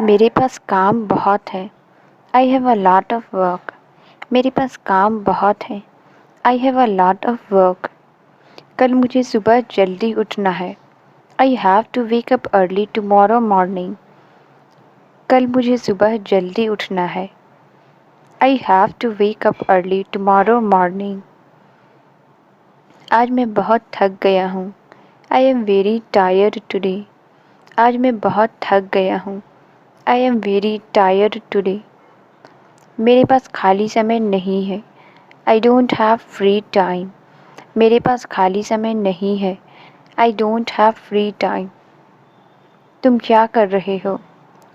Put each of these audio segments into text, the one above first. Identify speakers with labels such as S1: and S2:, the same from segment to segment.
S1: मेरे पास काम बहुत है। I have a lot of work. मेरे पास काम बहुत है। I have a lot of work. कल मुझे सुबह जल्दी उठना है। I have to wake up early tomorrow morning. कल मुझे सुबह जल्दी उठना है। I have to wake up early tomorrow morning. आज मैं बहुत थक गया हूँ। I am very tired today. आज मैं बहुत थक गया हूँ। I am very tired today. मेरे पास खाली समय नहीं है। I don't have free time. मेरे पास खाली समय नहीं है। I don't have free time. तुम क्या कर रहे हो?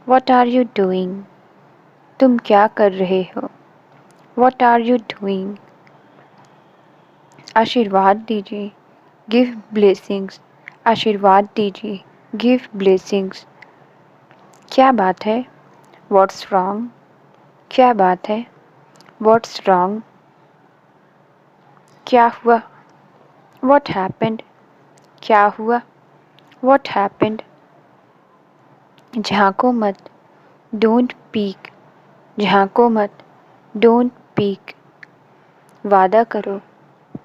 S1: What are you doing? तुम क्या कर रहे हो? What are you doing? आशीर्वाद दीजिए। Give blessings. आशीर्वाद दीजिए। Give blessings. क्या बात है? What's wrong? क्या बात है? What's wrong? क्या हुआ? What happened? क्या हुआ? What happened? झांको मत। Don't peek. झांको मत। Don't peek. वादा करो।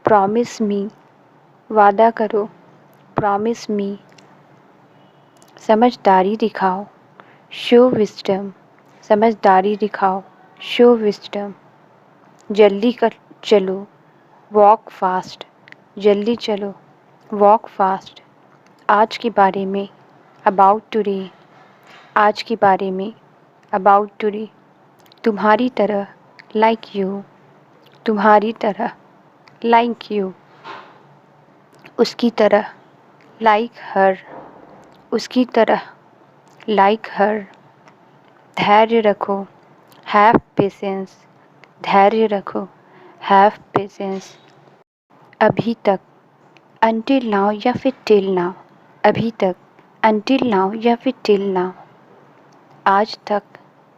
S1: Promise me. वादा करो। Promise me. समझदारी दिखाओ। Show wisdom. समझदारी दिखाओ। Show wisdom. जल्दी कर चलो। Walk fast. जल्दी चलो। Walk fast. आज के बारे में। About today. आज के बारे में। About today. तुम्हारी तरह। Like you. तुम्हारी तरह। Like you. उसकी तरह। Like her. उसकी तरह। Like her. धैर्य रखो। Have patience. धैर्य रखो। Have patience. अभी तक। अनटिल नाउ या फिर टिल नाउ। अभी तक। अनटिल नाउ या फिर टिल नाउ। आज तक।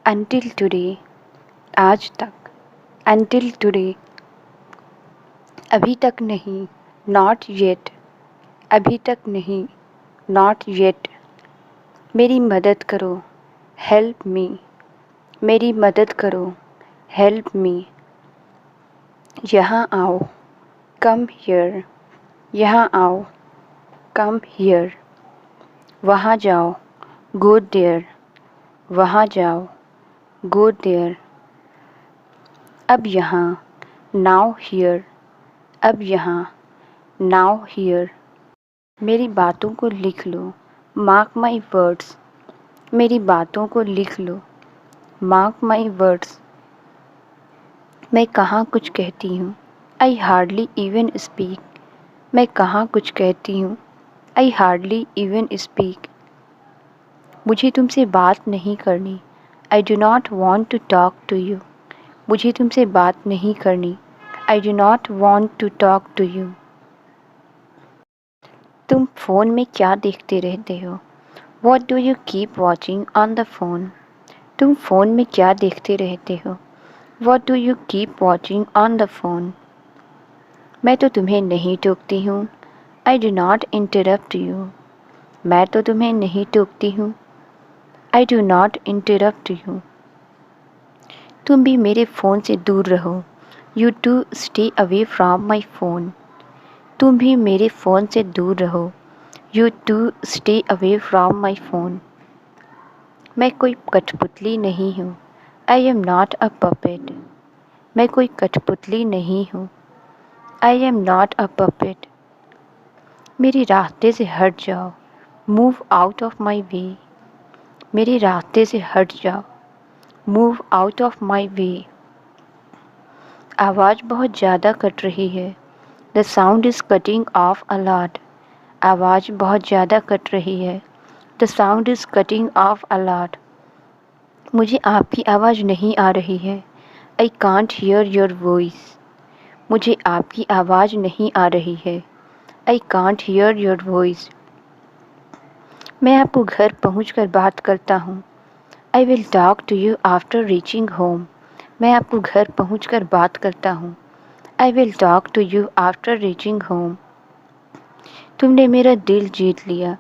S1: Until today. आज तक। Until today. अभी तक नहीं। Not yet. अभी तक नहीं। Not yet. मेरी मदद करो। Help me. मेरी मदद करो। Help me. यहाँ आओ। Come here. यहाँ आओ। Come here. वहाँ जाओ। Go there. वहाँ जाओ। Go there. अब यहाँ। Now here. अब यहाँ। Now here. मेरी बातों को लिख लो। Mark my words. मेरी बातों को लिख लो। Mark my words. मैं कहाँ कुछ कहती हूँ। I hardly even speak. मैं कहाँ कुछ कहती हूँ। I hardly even speak. मुझे तुमसे बात नहीं करनी। I do not want to talk to you. मुझे तुमसे बात नहीं करनी। I do not want to talk to you. तुम फ़ोन में क्या देखते रहते हो? What do you keep watching on the phone? तुम फ़ोन में क्या देखते रहते हो? What do you keep watching on the phone? मैं तो तुम्हें नहीं टोकती हूँ। I do not interrupt you. मैं तो तुम्हें नहीं टोकती हूँ। I do not interrupt you. तुम भी मेरे फ़ोन से दूर रहो। You too stay away from my phone. तुम भी मेरे फ़ोन से दूर रहो। You too stay away from my phone. मैं कोई कठपुतली नहीं हूँ। I am not a puppet. मैं कोई कठपुतली नहीं हूँ। I am not a puppet. मेरे रास्ते से हट जाओ। मूव आउट ऑफ माई वे। मेरे रास्ते से हट जाओ। मूव आउट ऑफ माई वे। आवाज़ बहुत ज़्यादा कट रही है। The sound is cutting of a lot. आवाज़ बहुत ज़्यादा कट रही है। The sound is cutting of a lot. मुझे आपकी आवाज़ नहीं आ रही है। I can't hear your voice. मुझे आपकी आवाज़ नहीं आ रही है। I can't hear your voice. मैं आपको घर पहुंचकर बात करता हूँ। I will talk to you after reaching home. मैं आपको घर पहुंचकर बात करता हूँ। I will talk to you after reaching home. तुमने मेरा दिल जीत लिया।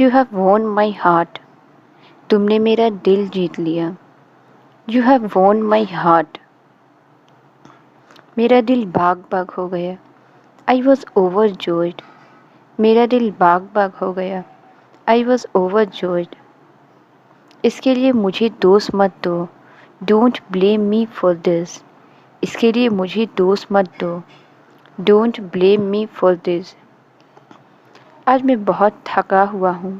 S1: You have won my heart. तुमने मेरा दिल जीत लिया। You have won my heart. मेरा दिल बाग बाग हो गया। I was overjoyed. मेरा दिल बाग बाग हो गया। I was overjoyed. इसके लिए मुझे दोष मत दो। Don't blame me for this. इसके लिए मुझे दोष मत दो। Don't blame me for this. आज मैं बहुत थका हुआ हूँ।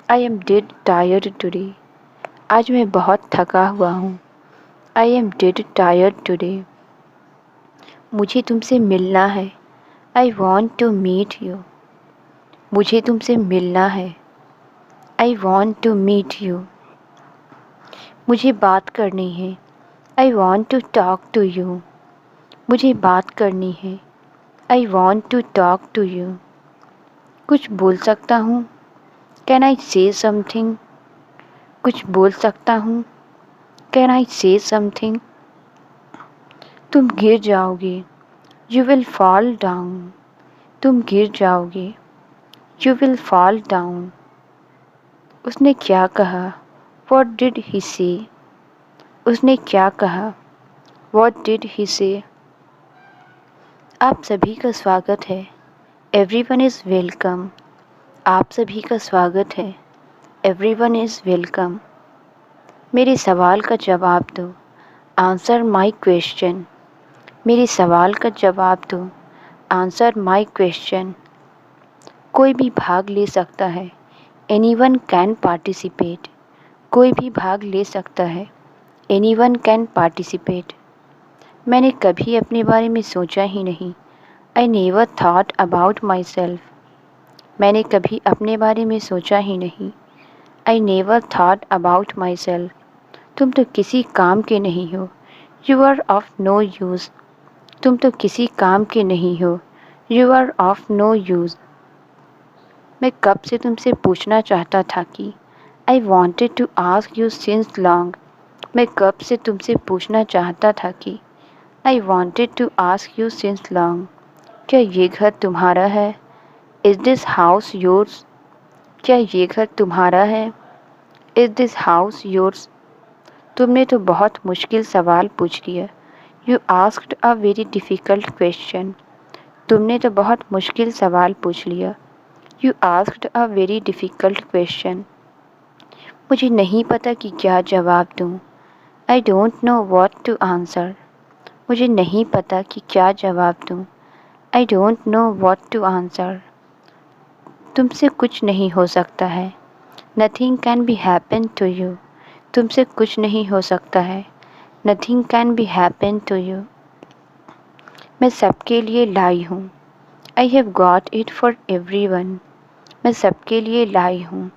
S1: I am dead tired today. आज मैं बहुत थका हुआ हूँ। I am dead tired today. मुझे तुमसे मिलना है। I want to meet you. मुझे तुमसे मिलना है। I want to meet you. मुझे बात करनी है। I want to talk to you. मुझे बात करनी है। I want to talk to you. कुछ बोल सकता हूँ। कैन आई से समथिंग। कुछ बोल सकता हूँ। कैन आई से समथिंग। तुम गिर जाओगे। You will fall down. तुम गिर जाओगे। You will fall down. उसने क्या कहा। वॉट डिड ही से। उसने क्या कहा। वॉट डिड ही से। आप सभी का स्वागत है। Everyone is welcome. आप सभी का स्वागत है। Everyone is welcome. मेरे सवाल का जवाब दो। Answer my question. मेरे सवाल का जवाब दो। Answer my question. कोई भी भाग ले सकता है। Anyone can participate. कोई भी भाग ले सकता है। Anyone can participate. मैंने कभी अपने बारे में सोचा ही नहीं। I never thought about my self. मैंने कभी अपने बारे में सोचा ही नहीं। I never thought about myself. तुम तो किसी काम के नहीं हो। You are of no use. तुम तो किसी काम के नहीं हो। You are of no use. मैं कब से तुमसे पूछना चाहता था कि I wanted to ask you since long. मैं कब से तुमसे पूछना चाहता था कि I wanted to ask you since long. क्या ये घर तुम्हारा है। Is this house yours. क्या ये घर तुम्हारा है। Is this house yours. तुमने तो बहुत मुश्किल सवाल पूछ लिया। You asked a very difficult question. तुमने तो बहुत मुश्किल सवाल पूछ लिया। You asked a very difficult question. मुझे नहीं पता कि क्या जवाब दूँ। I don't know what to answer. मुझे नहीं पता कि क्या जवाब दूँ। I don't know what to answer. तुमसे कुछ नहीं हो सकता है। Nothing can be happen to you. तुमसे कुछ नहीं हो सकता है। Nothing can be happen to you. मैं सबके लिए लाई हूँ। I have got it for everyone. मैं सबके लिए लाई हूँ।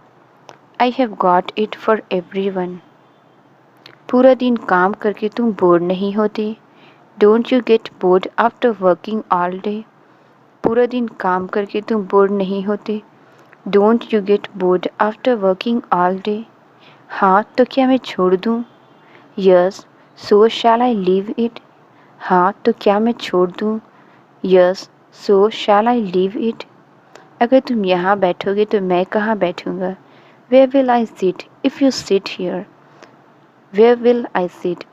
S1: I have got it for everyone. पूरा दिन काम करके तुम बोर नहीं होते। Don't you get bored after working all day. पूरा दिन काम करके तुम बोर नहीं होते। Don't you get bored after working all day. हाँ तो क्या मैं छोड़ दूँ। Yes so shall I leave it. हाँ तो क्या मैं छोड़ दूँ। Yes so shall I leave it. अगर तुम यहाँ बैठोगे तो मैं कहाँ बैठूँगा। Where will I sit if you sit here. Where will I sit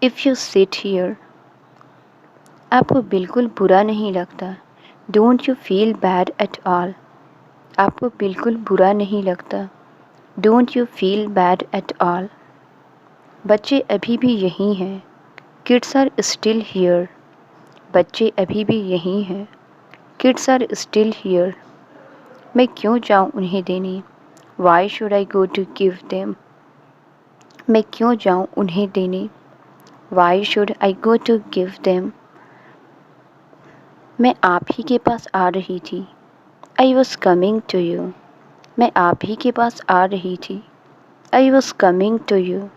S1: if you sit here. आपको बिल्कुल बुरा नहीं लगता। Don't you feel bad at all. आपको बिल्कुल बुरा नहीं लगता। Don't you feel bad at all. बच्चे अभी भी यहीं हैं। Kids are still here. बच्चे अभी भी यहीं हैं। Kids are still here. मैं क्यों जाऊँ उन्हें देने। Why should I go to give them. मैं क्यों जाऊँ उन्हें देने। Why should I go to give them. मैं आप ही के पास आ रही थी। I was coming to you. मैं आप ही के पास आ रही थी। I was coming to you.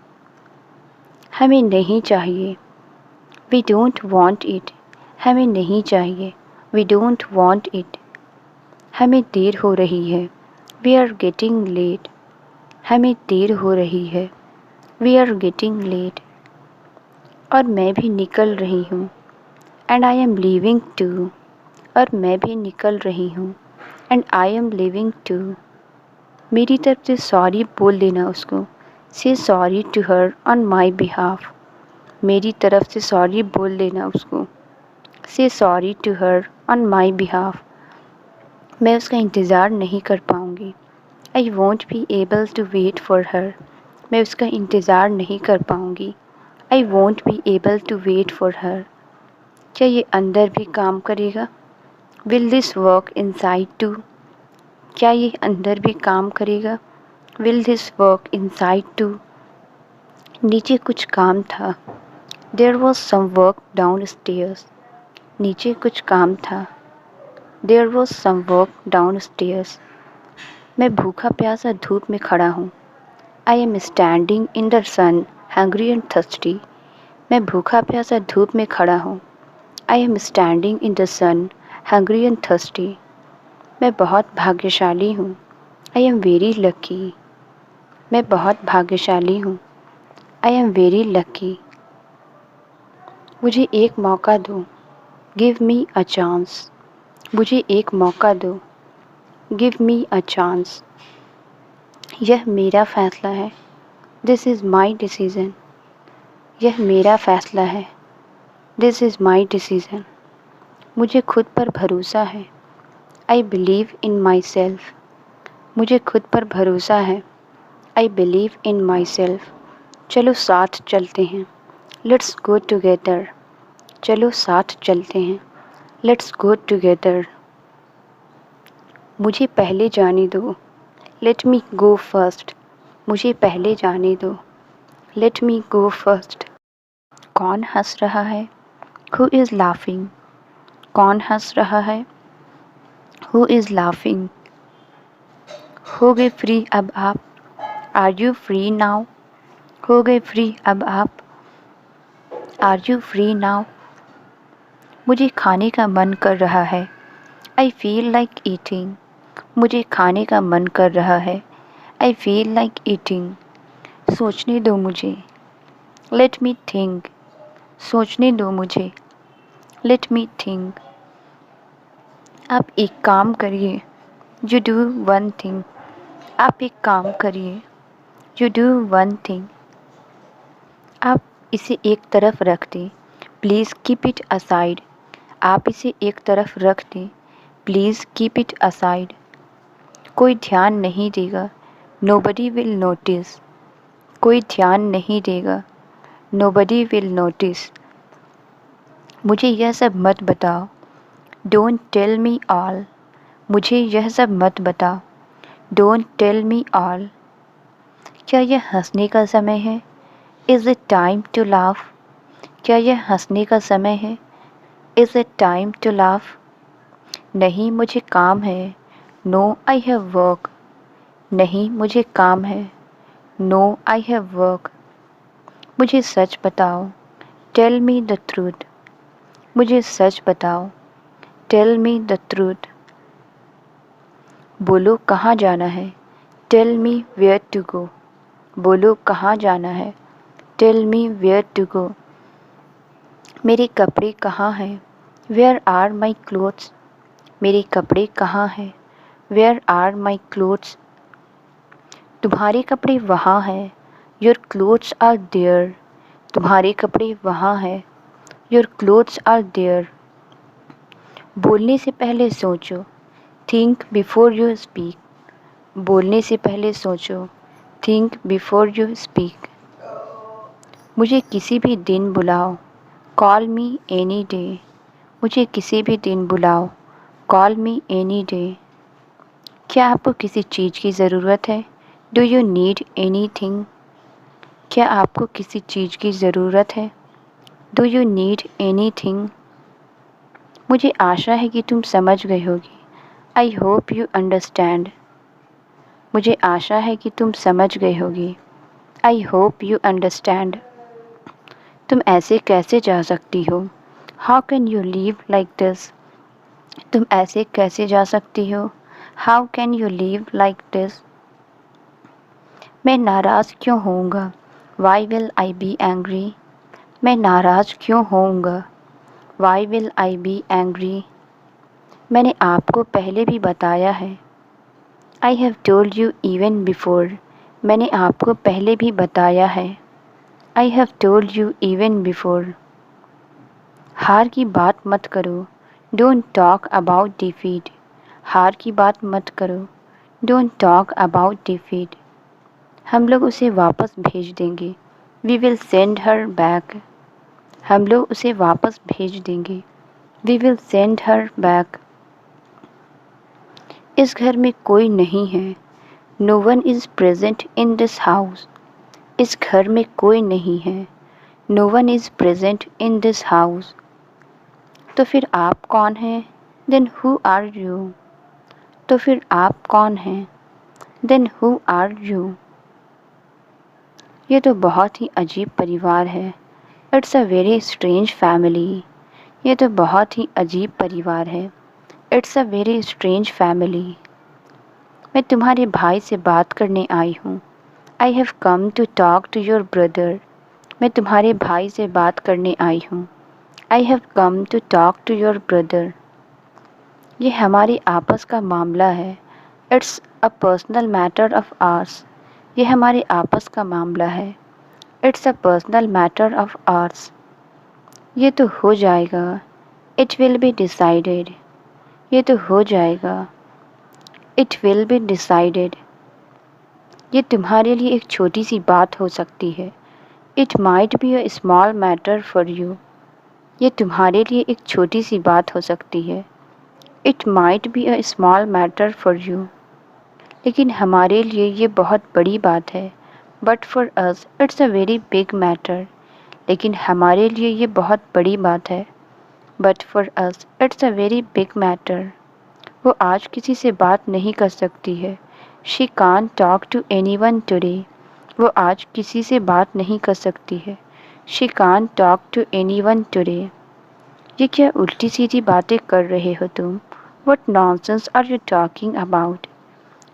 S1: हमें नहीं चाहिए। We don't want it. हमें नहीं चाहिए। We don't want it. हमें देर हो रही है। We are getting late. हमें देर हो रही है। We are getting late. और मैं भी निकल रही हूँ। And I am leaving too. और मैं भी निकल रही हूँ। And I am leaving too. मेरी तरफ से सॉरी बोल देना उसको। Say sorry to her on my behalf. मेरी तरफ से सॉरी बोल देना उसको। Say sorry to her on my behalf. मैं उसका इंतज़ार नहीं कर पाऊँगी। I won't be able to wait for her. मैं उसका इंतज़ार नहीं कर पाऊँगी। I won't be able to wait for her. क्या ये अंदर भी काम करेगा? Will this work inside too. क्या ये अंदर भी काम करेगा? Will this work inside too. नीचे कुछ काम था। There was some work downstairs. नीचे कुछ काम था। There was some work downstairs. मैं भूखा प्यासा धूप में खड़ा हूँ। I am standing in the sun hungry and thirsty. मैं भूखा प्यासा धूप में खड़ा हूँ। I am standing in the sun hungry and thirsty. मैं बहुत भाग्यशाली हूँ। I am very lucky. मैं बहुत भाग्यशाली हूँ। I am very lucky. मुझे एक मौका दो। Give me a chance. मुझे एक मौका दो। Give me a chance. यह मेरा फ़ैसला है। This is my decision. यह मेरा फ़ैसला है। This is my decision. मुझे खुद पर भरोसा है। I believe in my self. मुझे खुद पर भरोसा है। I believe in my self. चलो साथ चलते हैं। Let's go together. चलो साथ चलते हैं। Let's go together. मुझे पहले जाने दो। लेट मी गो फर्स्ट। मुझे पहले जाने दो। लेट मी गो फर्स्ट। कौन हंस रहा है? Who is laughing. कौन हंस रहा है? Who is laughing. हो गए फ्री अब आप। Are you free now. हो गए फ्री अब आप। Are you free now. मुझे खाने का मन कर रहा है। I feel like eating. मुझे खाने का मन कर रहा है। I feel like eating. सोचने दो मुझे। Let me think. सोचने दो मुझे। Let me think. आप एक काम करिए। You do one thing. आप एक काम करिए। You do one thing. आप इसे एक तरफ रख दें। Please keep it aside. आप इसे एक तरफ रख दें। Please keep it aside. कोई ध्यान नहीं देगा। Nobody will notice. कोई ध्यान नहीं देगा। Nobody will notice. मुझे यह सब मत बताओ। Don't tell me all. मुझे यह सब मत बताओ। Don't tell me all. क्या यह हंसने का समय है? Is it time to laugh. क्या यह हंसने का समय है? Is it time to laugh. नहीं, मुझे काम है। No, I have work. नहीं, मुझे काम है। No, I have work. मुझे सच बताओ। Tell me the truth. मुझे सच बताओ। Tell me the truth. बोलो कहाँ जाना है? Tell me where to go. बोलो कहाँ जाना है? Tell me where to go. मेरे कपड़े कहाँ हैं? Where are my clothes. मेरे कपड़े कहाँ हैं? Where are my clothes. तुम्हारे कपड़े वहाँ हैं। Your clothes are there. तुम्हारे कपड़े वहाँ हैं। Your clothes are there. बोलने से पहले सोचो। Think before you speak. बोलने से पहले सोचो। Think before you speak. मुझे किसी भी दिन बुलाओ। Call me any day. मुझे किसी भी दिन बुलाओ। Call me any day. क्या आपको किसी चीज़ की ज़रूरत है? Do you need any thing. क्या आपको किसी चीज़ की ज़रूरत है? Do you need anything. मुझे आशा है कि तुम समझ गए होगी। I hope you understand. मुझे आशा है कि तुम समझ गए होगी। I hope you understand. तुम ऐसे कैसे जा सकती हो? How can you leave like this. तुम ऐसे कैसे जा सकती हो? How can you leave like this. मैं नाराज़ क्यों होऊंगा? Why will I be angry. मैं नाराज़ क्यों होऊंगा? Why will I be angry. मैंने आपको पहले भी बताया है। I have told you even before. मैंने आपको पहले भी बताया है. I have told you even before. हार की बात मत करो. Don't talk about defeat. हार की बात मत करो. Don't talk about defeat. हम लोग उसे वापस भेज देंगे. We will send her back. हम लोग उसे वापस भेज देंगे. We will send her back. इस घर में कोई नहीं है. No one is present in this house. इस घर में कोई नहीं है. No one is present in this house. तो फिर आप कौन हैं? Then who are you? तो फिर आप कौन हैं? Then who are you? ये तो बहुत ही अजीब परिवार है. It's a very strange family. ये तो बहुत ही अजीब परिवार है. It's a very strange family. मैं तुम्हारे भाई से बात करने आई हूँ. I have come to talk to your brother. मैं तुम्हारे भाई से बात करने आई हूँ. I have come to talk to your brother. ये हमारे आपस का मामला है. It's a personal matter of ours. ये हमारे आपस का मामला है. It's a personal matter of ours. ये तो हो जाएगा. It will be decided. ये तो हो जाएगा. It will be decided. ये तुम्हारे लिए एक छोटी सी बात हो सकती है. It might be a small matter for you. ये तुम्हारे लिए एक छोटी सी बात हो सकती है. It might be a small matter for you. लेकिन हमारे लिए ये बहुत बड़ी बात है. But for us it's a very big matter. लेकिन हमारे लिए ये बहुत बड़ी बात है. But for us it's a very big matter. वो आज किसी से बात नहीं कर सकती है. She can't talk to anyone today. वो आज किसी से बात नहीं कर सकती है. She can't talk to anyone today. ये क्या उल्टी सीधी बातें कर रहे हो तुम? What nonsense are you talking about?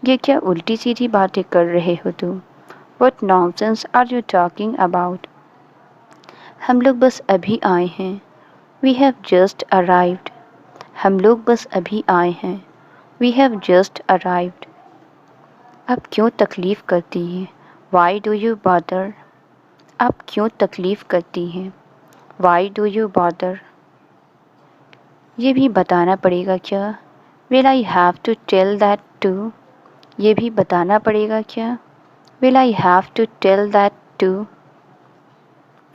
S1: ये क्या उल्टी सीधी बातें कर रहे हो तुम? What nonsense are you talking about? हम लोग बस अभी आए हैं. We have just arrived. हम लोग बस अभी आए हैं. We have just arrived. अब क्यों तकलीफ़ करती हैं? Why do you bother? अब क्यों तकलीफ़ करती हैं? Why do you bother? ये भी बताना पड़ेगा क्या? Will I have to tell that too? ये भी बताना पड़ेगा क्या? Will I have to tell that too?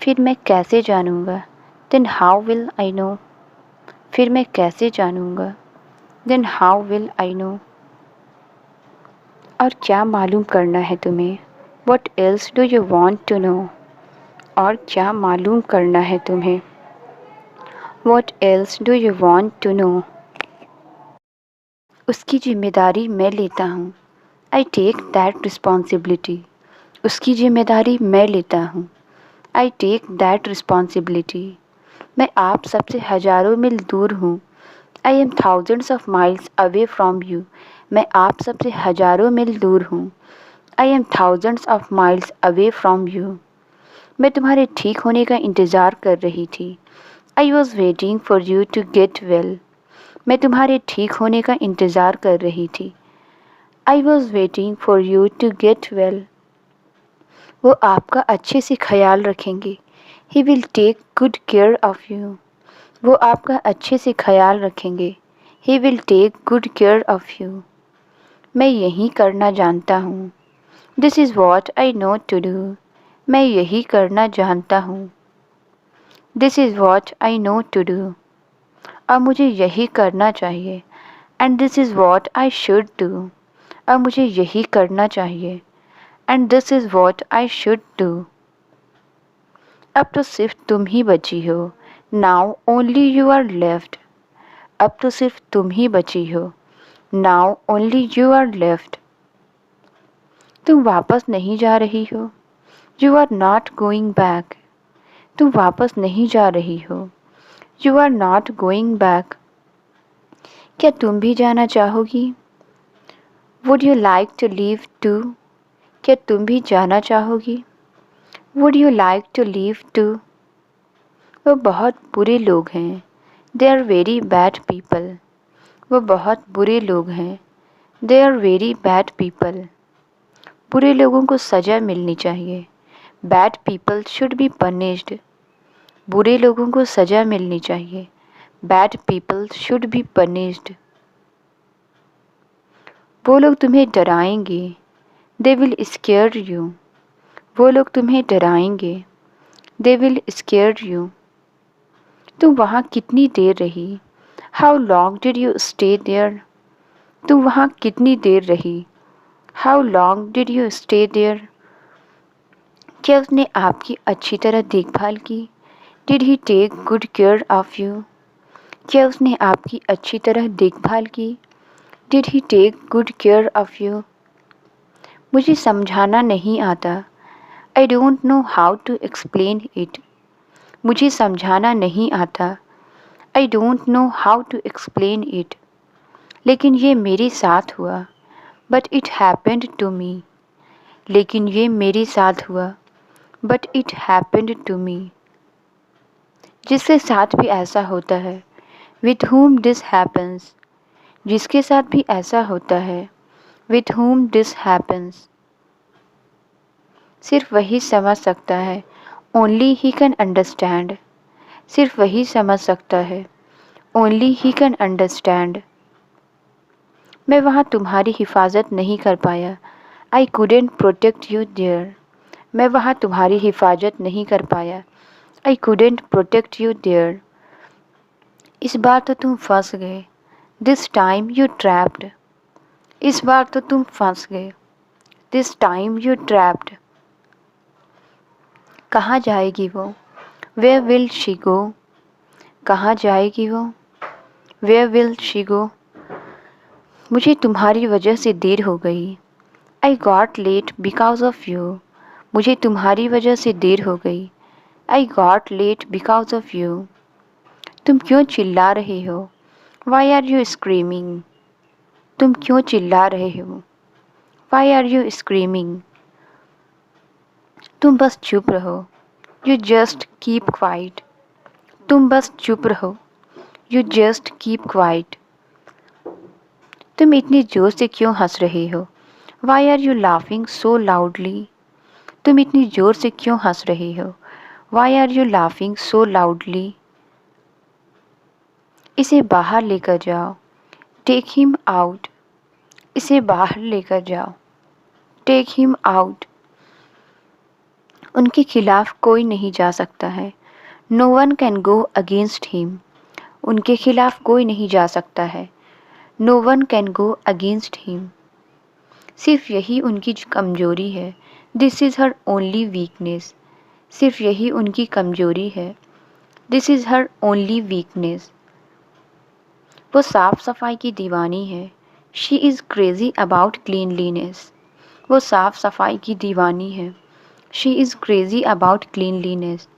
S1: फिर मैं कैसे जानूँगा? Then how will I know? फिर मैं कैसे जानूँगा? Then how will I know? और क्या मालूम करना है तुम्हें? What else do you want to know? और क्या मालूम करना है तुम्हें? What else do you want to know? उसकी जिम्मेदारी मैं लेता हूँ. I take that responsibility. उसकी जिम्मेदारी मैं लेता हूँ. I take that responsibility. मैं आप सबसे हज़ारों मील दूर हूँ. I am thousands of miles away from you. मैं आप सबसे हज़ारों मील दूर हूँ. I am thousands of miles away from you. मैं तुम्हारे ठीक होने का इंतज़ार कर रही थी. I was waiting for you to get well. मैं तुम्हारे ठीक होने का इंतज़ार कर रही थी. I was waiting for you to get well. वो आपका अच्छे से ख्याल रखेंगे. He will take good care of you. वो आपका अच्छे से ख्याल रखेंगे. He will take good care of you. मैं यही करना जानता हूँ. This is what I know to do. मैं यही करना जानता हूँ. This is what I know to do. अब मुझे यही करना चाहिए. And this is what I should do. अब मुझे यही करना चाहिए. And this is what I should do. अब तो सिर्फ तुम ही बची हो. Now only you are left. अब तो सिर्फ तुम ही बची हो. Now only you are left. तुम वापस नहीं जा रही हो. You are not going back. तुम वापस नहीं जा रही हो. You are not going back. क्या तुम भी जाना चाहोगी? Would you like to leave too? क्या तुम भी जाना चाहोगी? Would you like to leave too? वो बहुत बुरे लोग हैं. They are very bad people. वो बहुत बुरे लोग हैं. They are very bad people. बुरे लोगों को सज़ा मिलनी चाहिए। Bad people should be punished. बुरे लोगों को सज़ा मिलनी चाहिए। Bad people should be punished. वो लोग तुम्हें डराएंगे। They will scare you. वो लोग तुम्हें डराएंगे। They will scare you. तुम वहाँ कितनी देर रही? How long did you stay there? तुम वहाँ कितनी देर रही? How long did you stay there? क्या उसने आपकी अच्छी तरह देखभाल की? Did he take good care of you? क्या उसने आपकी अच्छी तरह देखभाल की? Did he take good care of you? मुझे समझाना नहीं आता। I don't know how to explain it. मुझे समझाना नहीं आता। I don't know how to explain it. लेकिन ये मेरे साथ हुआ। But it happened to me. लेकिन ये मेरे साथ हुआ। But it happened to me. जिसके साथ भी ऐसा होता है। With whom this happens. जिसके साथ भी ऐसा होता है। With whom this happens. सिर्फ वही समझ सकता है। Only he can understand. सिर्फ वही समझ सकता है। Only he can understand. मैं वहाँ तुम्हारी हिफाजत नहीं कर पाया। आई couldn't प्रोटेक्ट यू देयर। मैं वहाँ तुम्हारी हिफाजत नहीं कर पाया। आई couldn't प्रोटेक्ट यू देयर। इस बार तो तुम फंस गए। This time you trapped. इस बार तो तुम फंस गए। This time you trapped. कहाँ जाएगी वो? Where will she go? कहाँ जाएगी वो? Where will she go? मुझे तुम्हारी वजह से देर हो गई। I got late because of you. मुझे तुम्हारी वजह से देर हो गई। I got late because of you. तुम क्यों चिल्ला रहे हो? Why are you screaming? तुम क्यों चिल्ला रहे हो? Why are you screaming? तुम बस चुप रहो। You just keep quiet. तुम बस चुप रहो। You just keep quiet. तुम इतनी जोर से क्यों हंस रहे हो? Why are you laughing so loudly? तुम इतनी जोर से क्यों हंस रहे हो? Why are you laughing so loudly? इसे बाहर लेकर जाओ। Take him out. इसे बाहर लेकर जाओ। Take him out. उनके खिलाफ कोई नहीं जा सकता है। No one can go against him. उनके खिलाफ कोई नहीं जा सकता है। No one can go against him. सिर्फ यही उनकी कमजोरी है। This is her only weakness. सिर्फ यही उनकी कमजोरी है। This is her only weakness. वो साफ सफाई की दीवानी है। She is crazy about cleanliness. वो साफ सफाई की दीवानी है। She is crazy about cleanliness.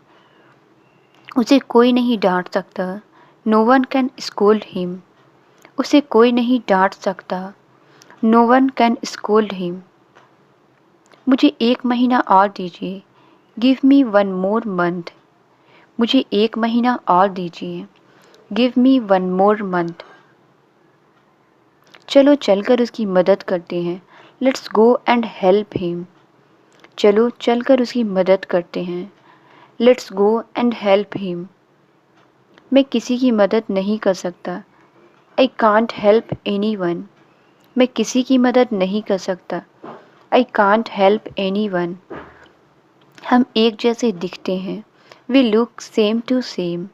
S1: उसे कोई नहीं डांट सकता। No one can scold him. उसे कोई नहीं डांट सकता। No one can scold him. मुझे 1 महीना और दीजिए। गिव मी 1 मोर मंथ। मुझे 1 महीना और दीजिए। गिव मी 1 मोर मंथ। चलो चलकर उसकी मदद करते हैं। Let's go and help him. चलो चलकर उसकी मदद करते हैं। Let's go and help him. मैं किसी की मदद नहीं कर सकता। I can't help any one. मैं किसी की मदद नहीं कर सकता। I can't help any one. हम एक जैसे दिखते हैं। We look same to same.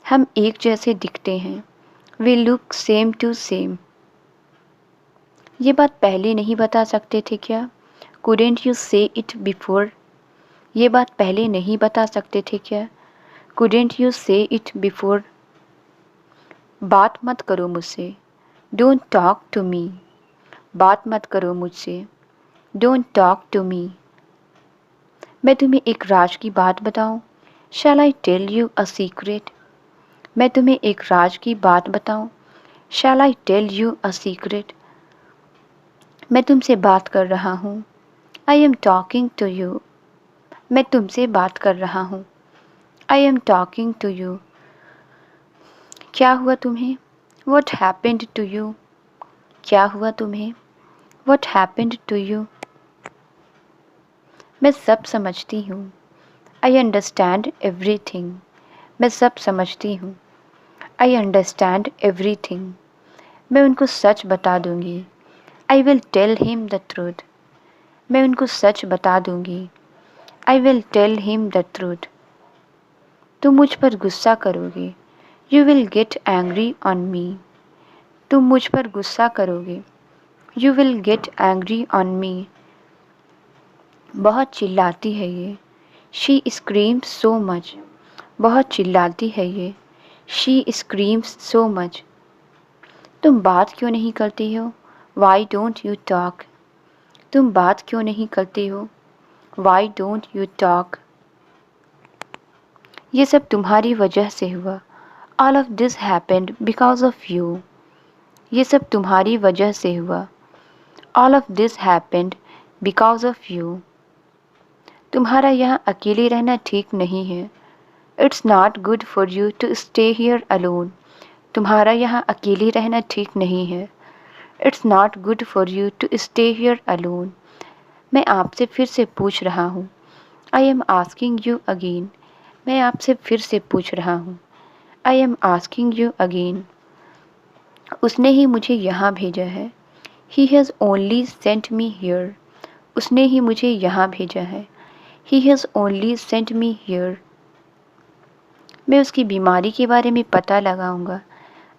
S1: हम एक जैसे दिखते हैं। We look same to same. ये बात पहले नहीं बता सकते थे क्या? couldn't you say it before? ये बात पहले नहीं बता सकते थे क्या? couldn't you say it before? बात मत करो मुझसे। Don't talk to me. बात मत करो मुझसे। Don't talk to me. मैं तुम्हें एक राज की बात बताऊं? Shall I tell you a secret? मैं तुम्हें एक राज की बात बताऊं? Shall I tell you a secret? मैं तुमसे बात कर रहा हूँ। I am talking to you. मैं तुमसे बात कर रहा हूँ। I am talking to you. क्या हुआ तुम्हें? What happened to you? क्या हुआ तुम्हें? What happened to you? मैं सब समझती हूँ। I understand everything. मैं सब समझती हूँ। I understand everything. मैं उनको सच बता दूँगी। I will tell him the truth. मैं उनको सच बता दूँगी। I will tell him the truth. तुम मुझ पर गुस्सा करोगे। You will get angry on me. तुम मुझ पर गुस्सा करोगे। You will get angry on me. बहुत चिल्लाती है ये। She screams so much. बहुत चिल्लाती है ये। She screams so much. तुम बात क्यों नहीं करती हो? Why don't you talk? तुम बात क्यों नहीं करती हो? Why don't you talk? ये सब तुम्हारी वजह से हुआ। All of this happened because of you. ये सब तुम्हारी वजह से हुआ। All of this happened because of you. तुम्हारा यहाँ अकेले रहना ठीक नहीं है। It's not good for you to stay here alone. तुम्हारा यहाँ अकेले रहना ठीक नहीं है। It's not good for you to stay here alone. मैं आपसे फिर से पूछ रहा हूँ। I am asking you again. मैं आपसे फिर से पूछ रहा हूँ। I am asking you again. उसने ही मुझे यहाँ भेजा है। He has only sent me here. उसने ही मुझे यहाँ भेजा है। He has only sent me here. मैं उसकी बीमारी के बारे में पता लगाऊंगा।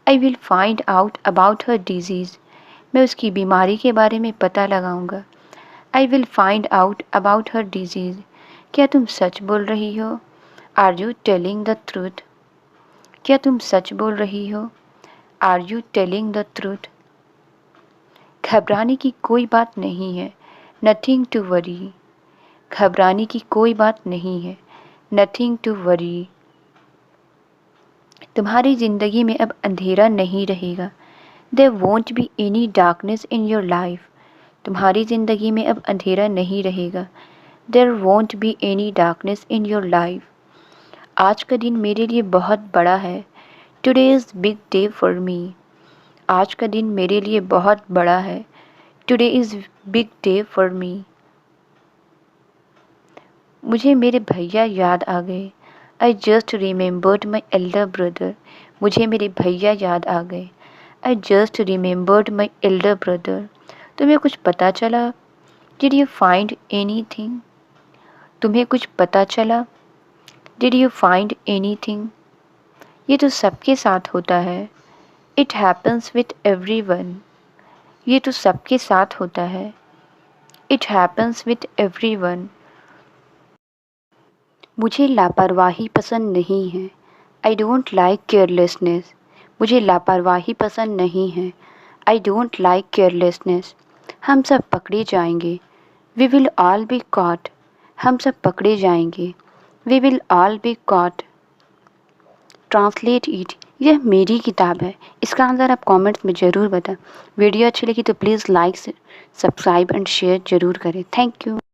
S1: I will find out about her disease. मैं उसकी बीमारी के बारे में पता लगाऊंगा। I will find out about her disease. क्या तुम सच बोल रही हो? Are you telling the truth? क्या तुम सच बोल रही हो? Are you telling the truth? घबराने की कोई बात नहीं है। Nothing to worry. घबराने की कोई बात नहीं है। Nothing to worry. तुम्हारी ज़िंदगी में अब अंधेरा नहीं रहेगा। There won't be any darkness in your life. तुम्हारी ज़िंदगी में अब अंधेरा नहीं रहेगा। There won't be any darkness in your life. आज का दिन मेरे लिए बहुत बड़ा है। Today is big day for me. आज का दिन मेरे लिए बहुत बड़ा है। Today is big day for me. मुझे मेरे भैया याद आ गए। I just remembered my elder brother. मुझे मेरे भैया याद आ गए। I just remembered my elder brother. तुम्हें कुछ पता चला? Did you find anything? तुम्हें कुछ पता चला? Did you find anything? ये तो सबके साथ होता है। It happens with everyone. ये तो सबके साथ होता है। It happens with everyone. मुझे लापरवाही पसंद नहीं है। I don't like carelessness. मुझे लापरवाही पसंद नहीं है। I don't like carelessness. हम सब पकड़े जाएंगे। We will all be caught. हम सब पकड़े जाएंगे। We will all be caught. Translate it. यह मेरी किताब है। इसका आंसर आप कमेंट्स में ज़रूर बताएं। वीडियो अच्छी लगी तो please like subscribe and share ज़रूर करें। Thank you.